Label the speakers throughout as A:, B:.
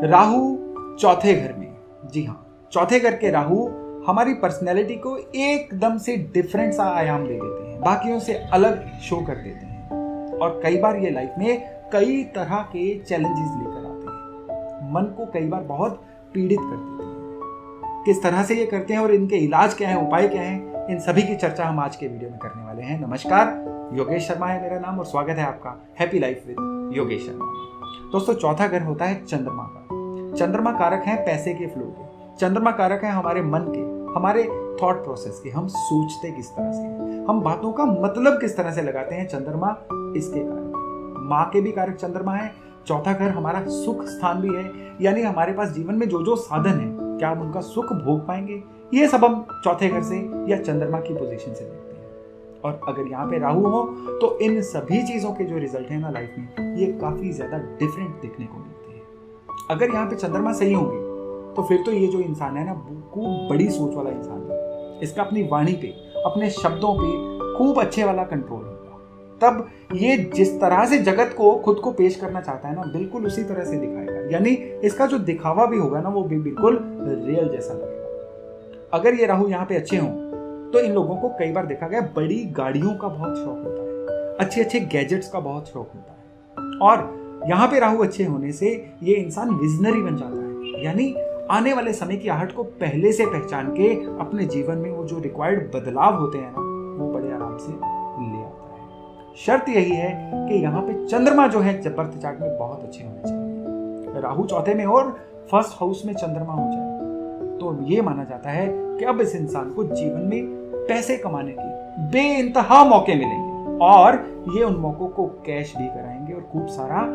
A: राहु चौथे घर में, जी हाँ, चौथे घर के राहु हमारी पर्सनैलिटी को एकदम से डिफरेंट सा आयाम दे देते हैं, बाकियों से अलग शो कर देते हैं और कई बार ये लाइफ में कई तरह के चैलेंजेस लेकर आते हैं, मन को कई बार बहुत पीड़ित कर देते हैं। किस तरह से ये करते हैं और इनके इलाज क्या है, उपाय क्या है, इन सभी की चर्चा हम आज के वीडियो में करने वाले हैं। नमस्कार, योगेश शर्मा है मेरा नाम और स्वागत है आपका happy life with Yogesh Sharma. दोस्तों, चौथा घर होता है चंद्रमा का। चंद्रमा कारक है पैसे के फ्लो के, चंद्रमा कारक है हमारे मन के, हमारे थॉट प्रोसेस के, हम सोचते किस तरह से हैं, हम बातों का मतलब किस तरह से लगाते हैं, चंद्रमा इसके कारक है। माँ के भी कारक चंद्रमा है। चौथा घर हमारा सुख स्थान भी है, यानी हमारे पास जीवन में जो जो साधन है, क्या हम उनका सुख भोग पाएंगे, ये सब हम चौथे घर से या चंद्रमा की पोजीशन से देखते हैं। और अगर यहाँ पे राहु हो तो इन सभी चीजों के जो रिजल्ट है ना लाइफ में, ये काफी ज्यादा डिफरेंट देखने को मिलते हैं। अगर यहाँ पे चंद्रमा सही होंगे तो फिर तो ये जो इंसान है ना, खूब बड़ी सोच वाला इंसान है। इसका अपनी वाणी पे, अपने शब्दों पे खूब अच्छे वाला कंट्रोल होगा। तब ये जिस तरह से जगत को खुद को पेश करना चाहता है ना, बिल्कुल उसी तरह से दिखाएगा, यानी इसका जो दिखावा भी होगा ना, वो भी बिल्कुल रियल जैसा लगेगा। अगर ये राहु यहाँ पे अच्छे हों तो इन लोगों को कई बार देखा गया बड़ी गाड़ियों का बहुत शौक होता है, अच्छे अच्छे गैजेट्स का बहुत शौक होता है। और यहाँ पे राहु अच्छे होने से ये इंसान विजनरी बन जाता है, यानी आने वाले समय की आहट को पहले से पहचान के अपने जीवन में वो जो रिक्वायर्ड बदलाव होते हैं ना, वो बड़े आराम से ले आता है। शर्त यही है कि यहाँ पे चंद्रमा जो है बर्थ चार्ट में बहुत अच्छे होने चाहिए। राहु चौथे में और फर्स्ट हाउस में चंद्रमा हो जाए तो ये माना जाता है कि अब इस इंसान को जीवन में पैसे कमाने के बेइंतहा मौके मिलेंगे और ये उन मौकों को कैश भी कराएंगे और खूब सारा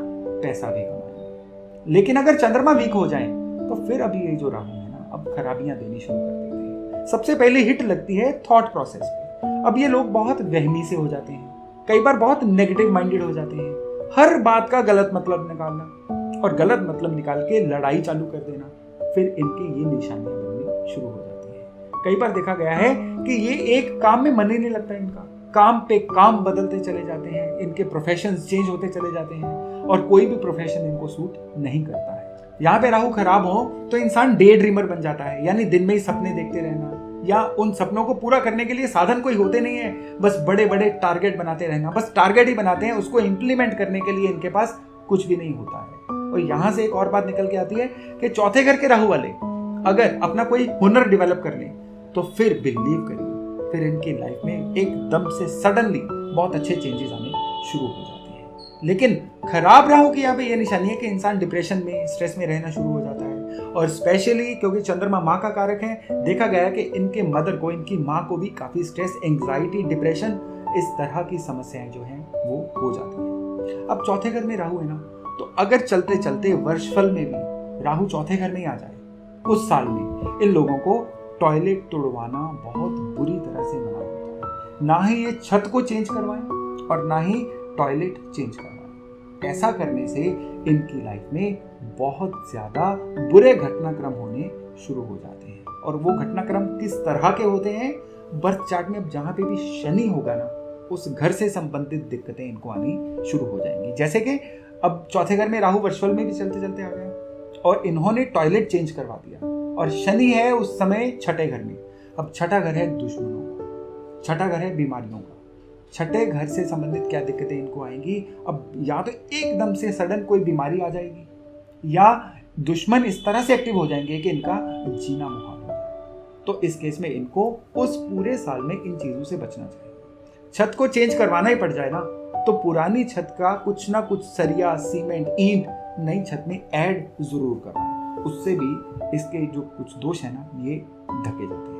A: पैसा भी कमाएंगे। लेकिन अगर चंद्रमा वीक हो जाए तो फिर अभी ये जो राहु है ना, अब खराबियां देनी शुरू कर देते हैं। सबसे पहले हिट लगती है थॉट प्रोसेस पे। अब ये लोग बहुत वहमी से हो जाते हैं, कई बार बहुत नेगेटिव माइंडेड हो जाते हैं, हर बात का गलत मतलब निकालना और गलत मतलब निकाल के लड़ाई चालू कर देना, फिर इनके ये निशानियां बननी शुरू हो जाती है। कई बार देखा गया है कि ये एक काम में मन ही नहीं लगता इनका, काम पे काम बदलते चले जाते हैं, इनके प्रोफेशंस चेंज होते चले जाते हैं और कोई भी प्रोफेशन इनको सूट नहीं करता है। यहाँ पे राहु खराब हो तो इंसान डे ड्रीमर बन जाता है, यानी दिन में ही सपने देखते रहना, या उन सपनों को पूरा करने के लिए साधन कोई होते नहीं है, बस बड़े बड़े टारगेट बनाते रहना, बस टारगेट ही बनाते हैं, उसको इंप्लीमेंट करने के लिए इनके पास कुछ भी नहीं होता है। और यहाँ से एक और बात निकल के आती है कि चौथे घर के राहु वाले अगर अपना कोई हुनर डेवलप कर ले तो फिर बिलीव करिए, फिर इनकी लाइफ में एकदम से सडनली बहुत अच्छे चेंजेस आने शुरू हो जाते हैं। लेकिन खराब राहु की यहाँ पे ये निशानी है कि इंसान डिप्रेशन में, स्ट्रेस में रहना शुरू हो जाता है। और स्पेशली क्योंकि चंद्रमा माँ का कारक है, देखा गया कि इनके मदर को, इनकी माँ को भी काफी स्ट्रेस, एंग्जाइटी, डिप्रेशन, इस तरह की समस्याएं जो हैं वो हो जाती हैं। अब चौथे घर में राहु है ना, तो अगर चलते चलते वर्षफल में भी राहु चौथे घर में ही आ जाए, उस साल में इन लोगों को टॉयलेट तुड़वाना बहुत बुरी तरह से मना होता है। ना ही ये छत को चेंज करवाएं और ना ही टॉयलेट चेंज करवाएं। ऐसा करने से इनकी लाइफ में बहुत ज्यादा बुरे घटनाक्रम होने शुरू हो जाते हैं। और वो घटनाक्रम किस तरह के होते हैं, बर्थ चार्ट में अब जहां पे भी शनि होगा ना, उस घर से संबंधित दिक्कतें इनको आनी शुरू हो जाएंगी। जैसे कि अब चौथे घर में राहु वर्चुअल में भी चलते चलते आ गया और इन्होंने टॉयलेट चेंज करवा दिया, और शनि है उस समय छठे घर में। अब छठा घर है दुश्मनों का, छठा घर है बीमारियों का। छठे घर से संबंधित क्या दिक्कतें इनको आएंगी, अब या तो एकदम से सडन कोई बीमारी आ जाएगी, या दुश्मन इस तरह से एक्टिव हो जाएंगे कि इनका जीना मुहाल हो जाए। तो इस केस में इनको उस पूरे साल में इन चीजों से बचना चाहिए। छत को चेंज करवाना ही पड़ जाए ना, तो पुरानी छत का कुछ ना कुछ सरिया, सीमेंट, ईंट नई छत में ऐड जरूर करवाएं, उससे भी इसके जो कुछ दोष है ना, ये ढके जाते हैं।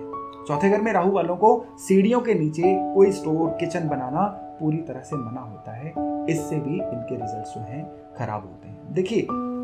A: चौथे घर में राहु वालों को सीढ़ियों के नीचे कोई स्टोर, किचन बनाना पूरी तरह से मना होता है, इससे भी इनके रिजल्ट्स जो हैं खराब होते हैं। देखिए,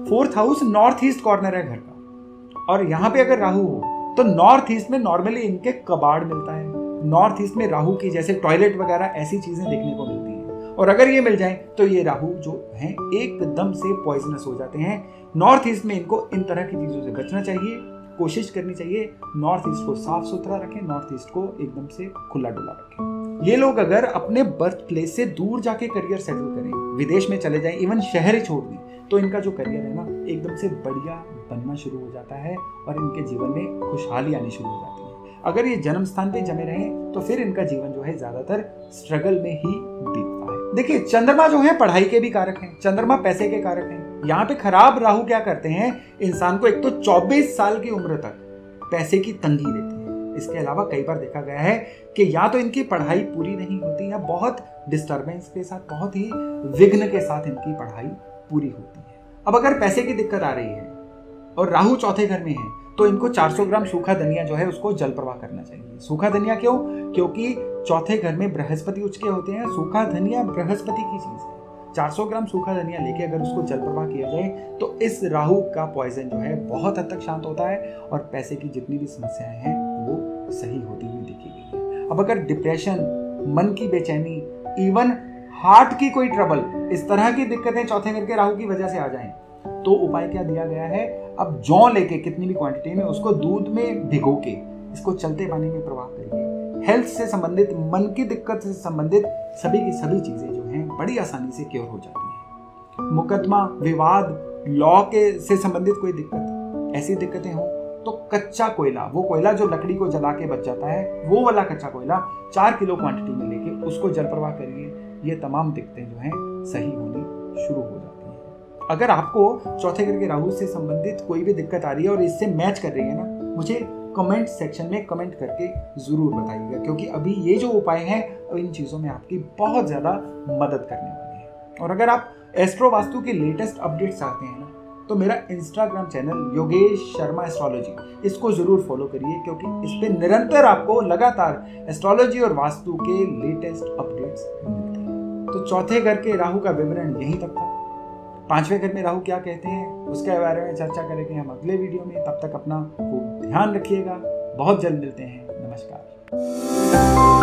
A: fourth house north east corner है घर का, और यहाँ पे अगर राहु हो तो नॉर्थ ईस्ट में नॉर्मली इनके कबाड़ मिलता है। नॉर्थ ईस्ट में राहु की जैसे टॉयलेट वगैरह ऐसी चीजें देखने को मिलती हैं, और अगर ये मिल जाए तो ये राहु जो हैं एकदम से पॉइजनस हो जाते हैं। नॉर्थ ईस्ट में इनको इन तरह की चीजों से बचना चाहिए, कोशिश करनी चाहिए नॉर्थ ईस्ट को साफ सुथरा रखें, नॉर्थ ईस्ट को एकदम से खुला डुला रखें। ये लोग अगर अपने बर्थ प्लेस से दूर जाके करियर सेटल करें, विदेश में चले जाएं, इवन शहर ही छोड़ दें, तो इनका जो करियर है ना एकदम से बढ़िया बनना शुरू हो जाता है और इनके जीवन में खुशहाली आनी शुरू हो जाती है। अगर ये जन्म स्थान पे जमे रहें तो फिर इनका जीवन जो है ज्यादातर स्ट्रगल में ही बीतता है। देखिए, चंद्रमा जो है पढ़ाई के भी कारक हैं, चंद्रमा पैसे के कारक हैं। यहाँ पे खराब राहु क्या करते हैं, इंसान को एक तो 24 साल की उम्र तक पैसे की तंगी देते हैं। इसके अलावा कई बार देखा गया है कि या तो इनकी पढ़ाई पूरी नहीं होती या बहुत डिस्टर्बेंस के साथ, बहुत ही विघ्न के साथ इनकी पढ़ाई पूरी होती है। अब अगर पैसे की दिक्कत आ रही है और राहु चौथे घर में है तो इनको 400 ग्राम सूखा धनिया जो है उसको जल प्रवाह करना चाहिए। सूखा धनिया क्यों? क्योंकि चौथे घर में बृहस्पति उच्च के होते हैं। सूखा धनिया बृहस्पति की चीज है। 400 ग्राम सूखा धनिया लेके अगर उसको जल प्रवाह किया जाए तो इस राहु का पॉइजन जो है बहुत हद तक शांत होता है और पैसे की जितनी भी समस्याएं हैं वो सही होती हुई देखी गई है। अब अगर डिप्रेशन, मन की बेचैनी, इवन हार्ट की कोई ट्रबल, इस तरह की दिक्कतें चौथे घर के राहु की वजह से आ जाएं तो उपाय क्या दिया गया है, अब जौ लेके कितनी भी क्वांटिटी में उसको दूध में भिगो के इसको चलते पानी में प्रवाह करिए। हेल्थ से संबंधित, मन की दिक्कत से संबंधित सभी की सभी चीजें जो हैं बड़ी आसानी से क्योर हो जाती हैं। मुकदमा, विवाद, लॉ के से संबंधित कोई दिक्कत, ऐसी दिक्कतें हो तो कच्चा कोयला, वो कोयला जो लकड़ी को जला के बच जाता है, वो वाला कच्चा कोयला 4 किलो क्वांटिटी में लेके उसको जल प्रवाह करिए। ये तमाम दिक्कतें जो हैं सही होनी शुरू हो जाती हैं। अगर आपको चौथे घर के राहु से संबंधित कोई भी दिक्कत आ रही है और इससे मैच कर रही है ना, मुझे कमेंट सेक्शन में कमेंट करके जरूर बताइएगा, क्योंकि अभी ये जो उपाय हैं इन चीज़ों में आपकी बहुत ज़्यादा मदद करने वाले हैं। और अगर आप एस्ट्रो वास्तु के लेटेस्ट अपडेट्स चाहते हैं ना, तो मेरा Instagram channel Yogesh Sharma astrology, इसको जरूर फॉलो करिए, क्योंकि इस पे निरंतर आपको लगातार एस्ट्रोलॉजी और वास्तु के लेटेस्ट अपडेट्स मिलते हैं। तो चौथे घर के राहु का विवरण यहीं तक था। 5वें घर में राहु क्या कहते हैं उसके बारे में चर्चा करेंगे हम अगले वीडियो में। तब तक अपना खूब ध्यान रखिएगा। बहुत जल्द मिलते हैं। नमस्कार।